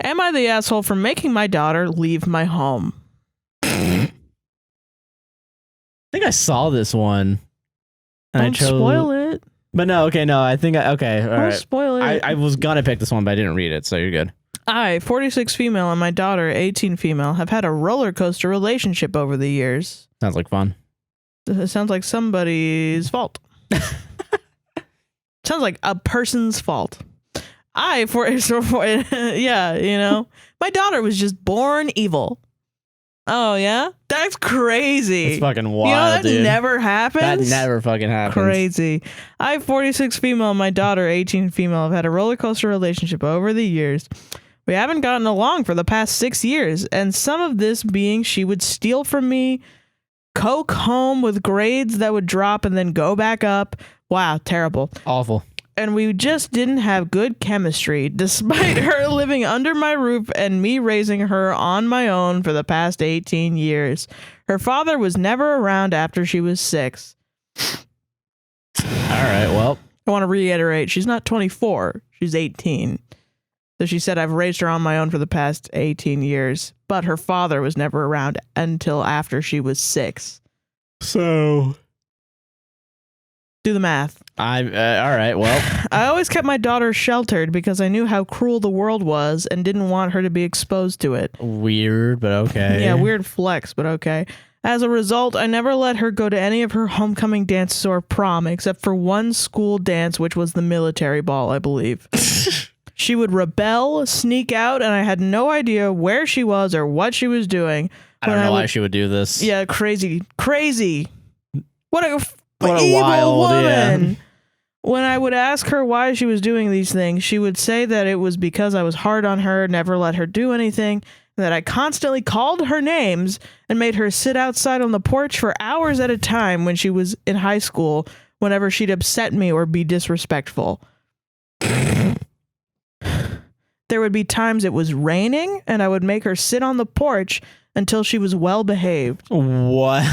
Am I the asshole for making my daughter leave my home? I think I saw this one. And Don't spoil it. But no, okay, no, I think okay, all Don't right. spoil it. I was gonna pick this one, but I didn't read it, so you're good. I, 46 female, and my daughter, 18 female, have had a roller coaster relationship over the years. Sounds like fun. It sounds like somebody's fault. Sounds like a person's fault. Yeah, you know, my daughter was just born evil. Oh yeah, that's crazy. It's fucking wild, you know, that dude. Never happens. That never fucking happens. Crazy. I, 46 female, my daughter, 18 female, have had a roller coaster relationship over the years. We haven't gotten along for the past 6 years, and some of this being she would steal from me, coke home with grades that would drop and then go back up. Wow, terrible. Awful. And we just didn't have good chemistry, despite her living under my roof and me raising her on my own for the past 18 years. Her father was never around after she was 6. All right, well. I want to reiterate, she's not 24, she's 18. So she said, I've raised her on my own for the past 18 years, but her father was never around until after she was 6. So... do the math. all right, well. I always kept my daughter sheltered because I knew how cruel the world was and didn't want her to be exposed to it. Weird, but okay. Yeah, weird flex, but okay. As a result, I never let her go to any of her homecoming dances or prom, except for one school dance, which was the military ball, I believe. She would rebel, sneak out, and I had no idea where she was or what she was doing. I don't know why she would do this. Yeah, crazy. What a evil wild woman. Yeah. When I would ask her why she was doing these things, she would say that it was because I was hard on her, never let her do anything, and that I constantly called her names and made her sit outside on the porch for hours at a time when she was in high school, whenever she'd upset me or be disrespectful. There would be times it was raining, and I would make her sit on the porch until she was well behaved. What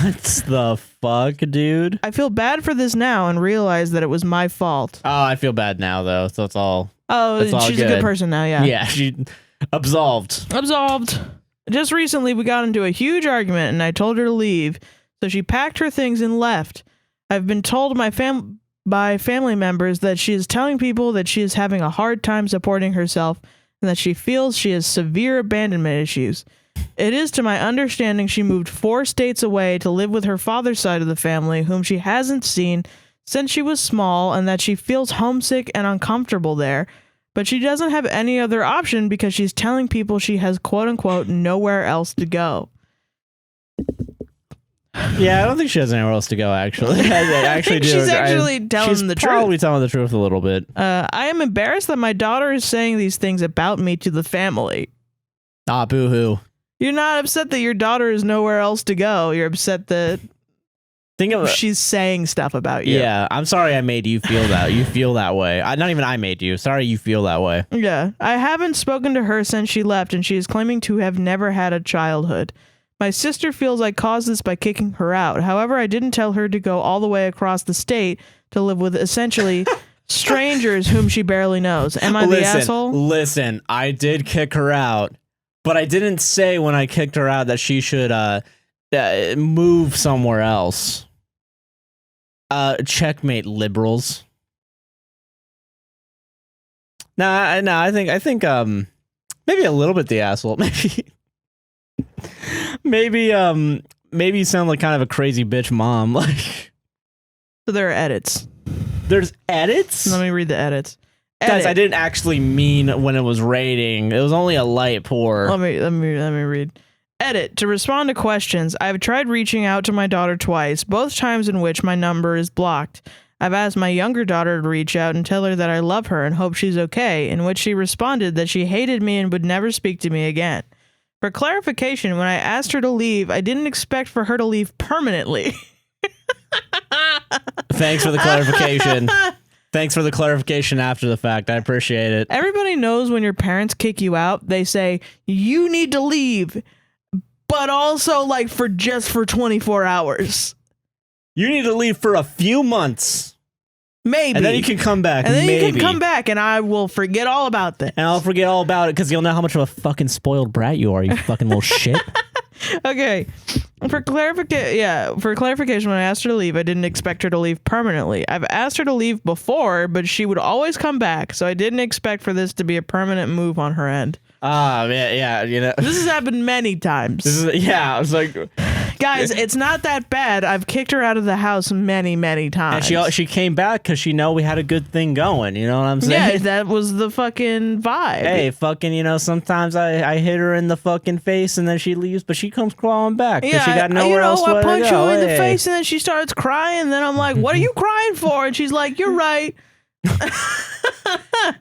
the fuck, dude? I feel bad for this now and realize that it was my fault. Oh, I feel bad now, though, so it's all... Oh, it's all she's a good person now, yeah. Yeah, she... Absolved. Just recently, we got into a huge argument, and I told her to leave, so she packed her things and left. I've been told by family members that she is telling people that she is having a hard time supporting herself and that she feels she has severe abandonment issues. It is to my understanding she moved 4 states away to live with her father's side of the family, whom she hasn't seen since she was small, and that she feels homesick and uncomfortable there. But she doesn't have any other option because she's telling people she has quote-unquote nowhere else to go. Yeah, I don't think she has anywhere else to go, actually. I think she's actually telling the truth. She's probably telling the truth a little bit. I am embarrassed that my daughter is saying these things about me to the family. Ah, boo-hoo. You're not upset that your daughter is nowhere else to go. You're upset that she's saying stuff about you. Yeah, I'm sorry I made you feel that. You feel that way. Not even I made you. Sorry you feel that way. Yeah. I haven't spoken to her since she left, and she is claiming to have never had a childhood. My sister feels I caused this by kicking her out. However, I didn't tell her to go all the way across the state to live with essentially strangers whom she barely knows. Am I the asshole? Listen, I did kick her out, but I didn't say when I kicked her out that she should move somewhere else. Checkmate, liberals. Nah, I think maybe a little bit the asshole. Maybe you sound like kind of a crazy bitch mom. Like, so there are edits. There's edits? Let me read the edits. Guys, I didn't actually mean when it was raining. It was only a light pour. Let me read. Edit. To respond to questions, I've tried reaching out to my daughter twice, both times in which my number is blocked. I've asked my younger daughter to reach out and tell her that I love her and hope she's okay, in which she responded that she hated me and would never speak to me again. For clarification, when I asked her to leave, I didn't expect for her to leave permanently. Thanks for the clarification. Thanks for the clarification after the fact. I appreciate it. Everybody knows when your parents kick you out, they say, you need to leave, but also like for 24 hours. You need to leave for a few months. Maybe. And then you can come back. And then maybe. you can come back, and I will forget all about this. And I'll forget all about it because you'll know how much of a fucking spoiled brat you are, you fucking little shit. Okay. For clarification, when I asked her to leave, I didn't expect her to leave permanently. I've asked her to leave before, but she would always come back, so I didn't expect for this to be a permanent move on her end. Yeah, you know. This has happened many times. I was like... Guys, it's not that bad. I've kicked her out of the house many, many times. And she came back because she know we had a good thing going. You know what I'm saying? Yeah, that was the fucking vibe. Hey, fucking, you know, sometimes I hit her in the fucking face and then she leaves, but she comes crawling back because she got nowhere else to go. I punch her in the face and then she starts crying. And then I'm like, what are you crying for? And she's like, you're right.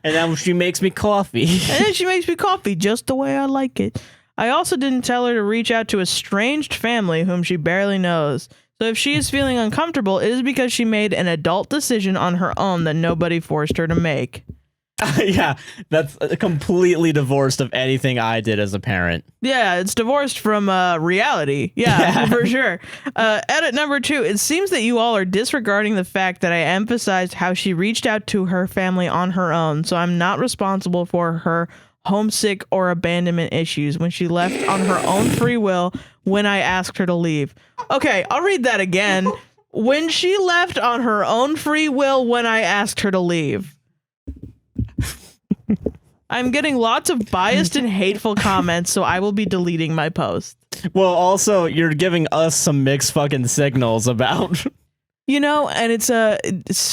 And then she makes me coffee. And then she makes me coffee just the way I like it. I also didn't tell her to reach out to estranged family whom she barely knows. So if she is feeling uncomfortable, it is because she made an adult decision on her own that nobody forced her to make. Yeah, that's completely divorced of anything I did as a parent. Yeah, it's divorced from reality. Yeah, for sure. Edit number 2. It seems that you all are disregarding the fact that I emphasized how she reached out to her family on her own, so I'm not responsible for her homesick or abandonment issues when she left on her own free will when I asked her to leave. Okay, I'll read that again. When she left on her own free will when I asked her to leave. I'm getting lots of biased and hateful comments, so I will be deleting my post. Well, also, you're giving us some mixed fucking signals about... You know, and it's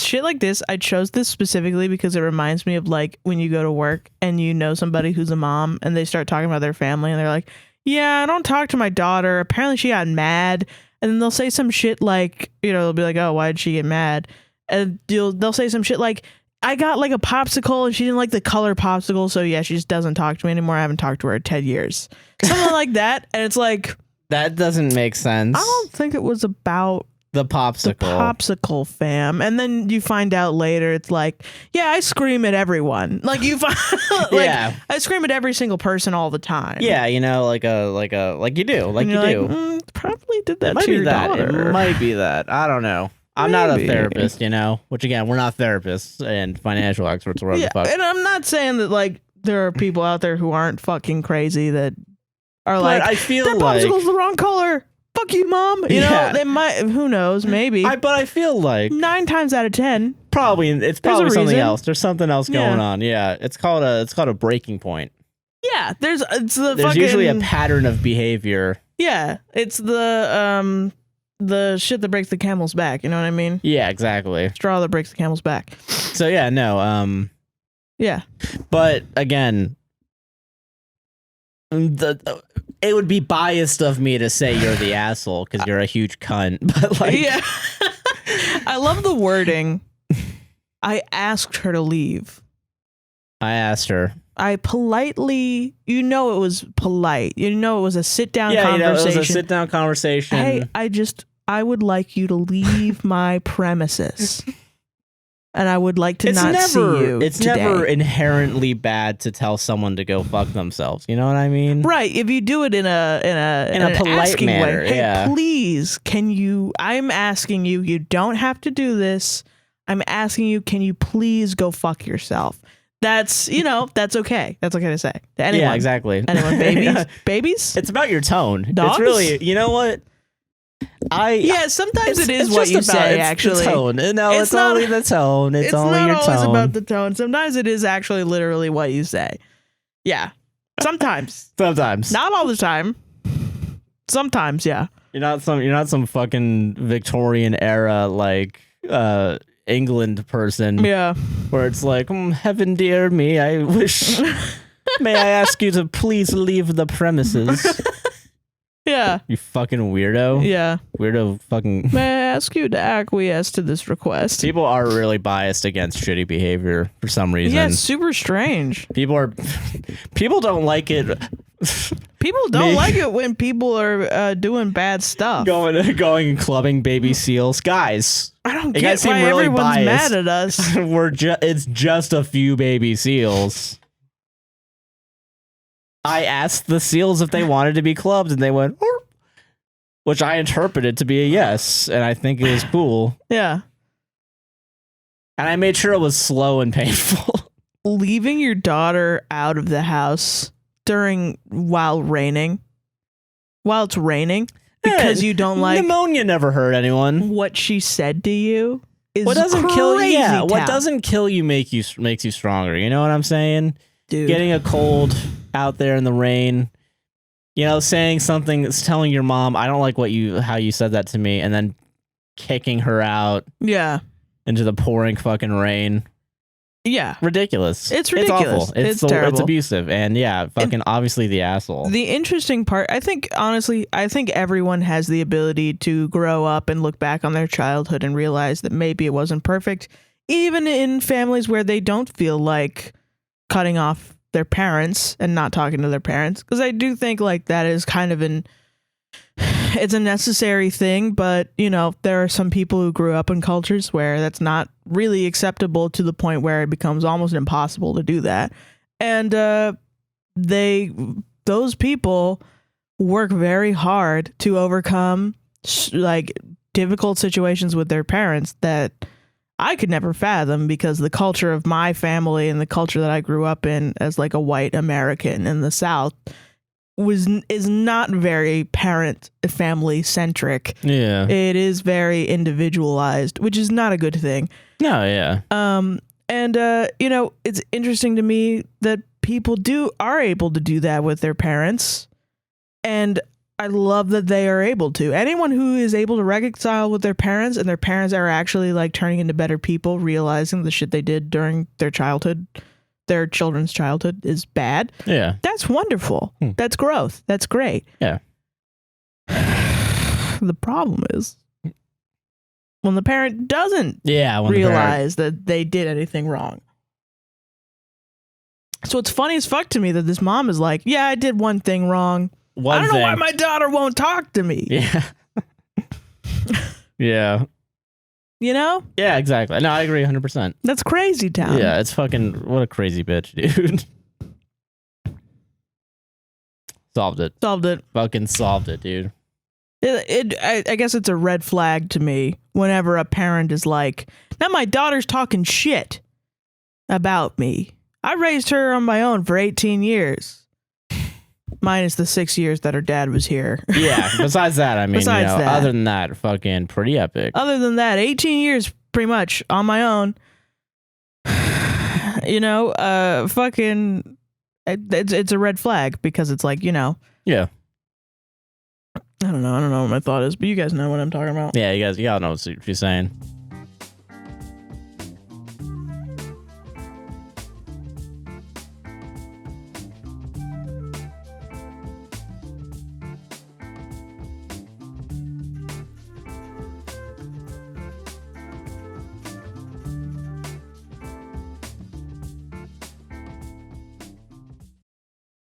shit like this. I chose this specifically because it reminds me of like when you go to work and you know somebody who's a mom and they start talking about their family and they're like, yeah, I don't talk to my daughter. Apparently she got mad. And then they'll say some shit like, you know, they'll be like, oh, why did she get mad? And they'll say some shit like, I got like a popsicle and she didn't like the color popsicle. So yeah, she just doesn't talk to me anymore. I haven't talked to her in 10 years. Something like that. And it's like, that doesn't make sense. I don't think it was about the popsicle. The popsicle, fam. And then you find out later, it's like, yeah, I scream at everyone. Like you find, like, yeah, I scream at every single person all the time. Yeah, you know, like you do, probably did that to your daughter. It might be that. I don't know. I'm not a therapist, you know. Which again, we're not therapists and financial experts or whatever the fuck. And I'm not saying that like there are people out there who aren't fucking crazy that are like, I feel that popsicle's the wrong color. Fuck you, mom. You know, they might. Who knows? Maybe. But I feel like 9 times out of 10, it's probably something reason. else. There's something else going on. Yeah, it's called a breaking point. Yeah, there's usually a pattern of behavior. Yeah, it's the shit that breaks the camel's back. You know what I mean? Yeah, exactly. Straw that breaks the camel's back. So yeah, no. Yeah, but again, it would be biased of me to say you're the asshole because you're a huge cunt. But like, yeah, I love the wording. I asked her to leave. I asked her. I politely, it was polite. It was a sit down conversation. Yeah, it was a sit down conversation. Hey, I would like you to leave my premises. And I would like to see you. It's today. Never inherently bad to tell someone to go fuck themselves. You know what I mean? Right. If you do it in a polite manner. Way. Hey, please, I'm asking you. You don't have to do this. I'm asking you. Can you please go fuck yourself? That's that's okay. That's okay to say to anyone. Yeah, exactly. Anyone, babies, babies. It's about your tone. Dogs? It's really, you know what? Sometimes it is what you say, actually. The tone. No, it's only the tone. It's only your tone. It's not always about the tone. Sometimes it is actually literally what you say. Yeah. Sometimes. Sometimes. Not all the time. Sometimes, yeah. You're not some fucking Victorian era like England person. Yeah. Where it's like, heaven dear me, I wish may I ask you to please leave the premises. Yeah. You fucking weirdo. Yeah. Weirdo fucking... May I ask you to acquiesce to this request? People are really biased against shitty behavior for some reason. Yeah, it's super strange. People don't like it. People don't like it when people are doing bad stuff. Going and clubbing baby seals. Guys. I don't get why really everyone's biased. mad at us. It's just a few baby seals. I asked the seals if they wanted to be clubbed, and they went, which I interpreted to be a yes, and I think it was cool. Yeah. And I made sure it was slow and painful. Leaving your daughter out of the house while it's raining because you don't like pneumonia never hurt anyone. what she said to you is What doesn't kill you? Yeah, town. what doesn't kill you makes you stronger. You know what I'm saying? Dude. Getting a cold out there in the rain, you know, saying something that's telling your mom, I don't like how you said that to me, and then kicking her out into the pouring fucking rain. Yeah. Ridiculous. It's ridiculous. Awful. It's terrible. It's abusive. And obviously the asshole. The interesting part, I think everyone has the ability to grow up and look back on their childhood and realize that maybe it wasn't perfect, even in families where they don't feel like cutting off their parents and not talking to their parents. Because I do think like that is kind of it's a necessary thing, but you know, there are some people who grew up in cultures where that's not really acceptable to the point where it becomes almost impossible to do that. And those people work very hard to overcome like difficult situations with their parents that I could never fathom, because the culture of my family and the culture that I grew up in as like a white American in the South is not very parent family centric. Yeah. It is very individualized, which is not a good thing. No, yeah. And you know, it's interesting to me that people are able to do that with their parents, and I love that they are able to. Anyone who is able to reconcile with their parents and their parents are actually like turning into better people, realizing the shit they did during their children's childhood is bad. Yeah. That's wonderful. That's growth. That's great. Yeah. The problem is when the parent doesn't when realize that they did anything wrong. So it's funny as fuck to me that this mom is like, yeah, I did one thing wrong. I don't know why my daughter won't talk to me. Yeah. Yeah. You know? Yeah, exactly. No, I agree 100%. That's crazy town. Yeah, it's fucking, what a crazy bitch, dude. Solved it. Fucking solved it, dude. I guess it's a red flag to me whenever a parent is like, now my daughter's talking shit about me. I raised her on my own for 18 years. Minus the 6 years that her dad was here. Yeah, besides that, I mean, other than that, fucking pretty epic. Other than that, 18 years pretty much on my own. You know, fucking, it's a red flag because it's like, you know. Yeah. I don't know what my thought is, but you guys know what I'm talking about. Yeah, y'all know what you're saying.